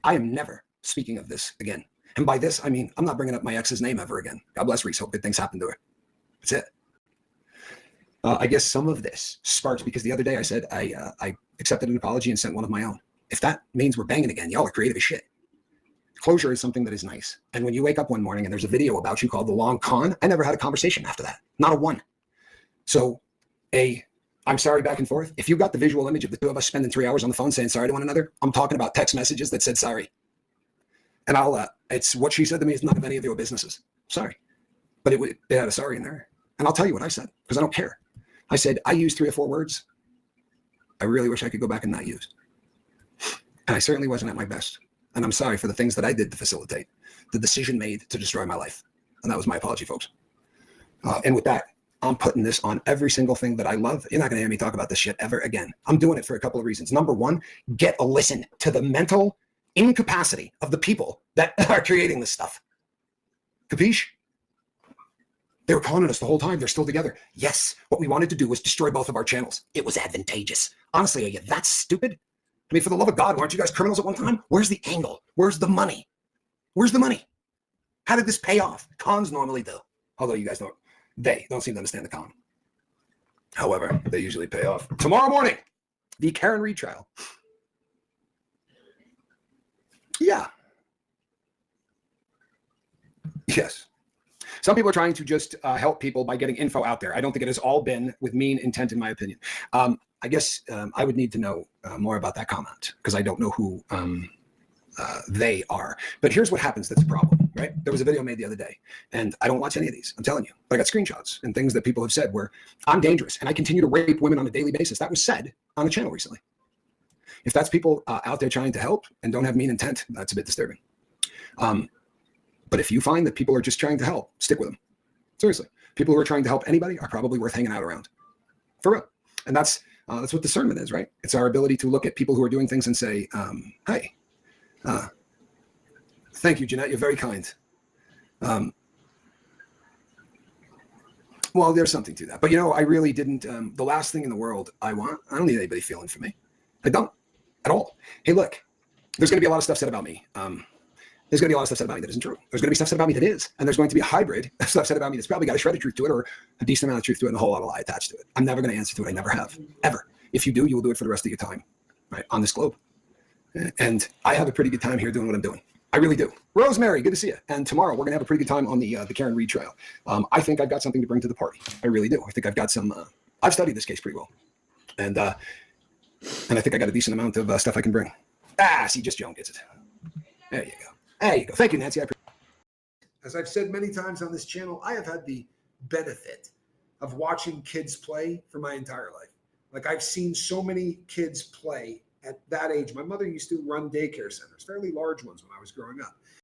I am never speaking of this again. And by this, I mean, I'm not bringing up my ex's name ever again. God bless Reese. Hope good things happen to her. That's it. I guess some of this sparked because the other day I said I accepted an apology and sent one of my own. If that means we're banging again, y'all are creative as shit. Closure is something that is nice. And when you wake up one morning and there's a video about you called The Long Con, I never had a conversation after that. Not a one. So I'm sorry back and forth. If you got the visual image of the two of us spending 3 hours on the phone saying sorry to one another, I'm talking about text messages that said sorry. And it's what she said to me is none of any of your businesses. Sorry. But it had a sorry in there. And I'll tell you what I said, because I don't care. I said, I used 3 or 4 words I really wish I could go back and not use. And I certainly wasn't at my best. And I'm sorry for the things that I did to facilitate the decision made to destroy my life. And that was my apology, folks. And with that, I'm putting this on every single thing that I love. You're not going to hear me talk about this shit ever again. I'm doing it for a couple of reasons. Number one, get a listen to the mental incapacity of the people that are creating this stuff. Capiche? They were calling us the whole time. They're still together. Yes, what we wanted to do was destroy both of our channels. It was advantageous. Honestly, are you that stupid? I mean, for the love of God, weren't you guys criminals at one time? Where's the angle? Where's the money? Where's the money? How did this pay off? Cons normally do. Although you guys don't seem to understand the con. However, they usually pay off. Tomorrow morning, the Karen Reed trial. Yeah. Yes. Some people are trying to just help people by getting info out there. I don't think it has all been with mean intent, in my opinion. I guess I would need to know more about that comment because I don't know who they are. But here's what happens that's a problem, right? There was a video made the other day, and I don't watch any of these. I'm telling you. But I got screenshots and things that people have said where I'm dangerous and I continue to rape women on a daily basis. That was said on a channel recently. If that's people out there trying to help and don't have mean intent, that's a bit disturbing. But if you find that people are just trying to help, stick with them. Seriously. People who are trying to help anybody are probably worth hanging out around. For real. And that's what discernment is, right? It's our ability to look at people who are doing things and say, hey, thank you, Jeanette. You're very kind. Well, there's something to that. But, I really didn't. The last thing in the world I don't need anybody feeling for me. I don't at all. Hey, look, there's going to be a lot of stuff said about me. There's going to be a lot of stuff said about me that isn't true. There's going to be stuff said about me that is. And there's going to be a hybrid of stuff said about me that's probably got a shred of truth to it or a decent amount of truth to it and a whole lot of lie attached to it. I'm never going to answer to it. I never have, ever. If you do, you will do it for the rest of your time, right, on this globe. And I have a pretty good time here doing what I'm doing. I really do. Rosemary, good to see you. And tomorrow, we're going to have a pretty good time on the Karen Reed trial. I think I've got something to bring to the party. I really do. I think I've got some, I've studied this case pretty well. And I think I got a decent amount of stuff I can bring. See, just Joan gets it. There you go. There you go. Thank you, Nancy. As I've said many times on this channel, I have had the benefit of watching kids play for my entire life. Like I've seen so many kids play at that age. My mother used to run daycare centers, fairly large ones when I was growing up.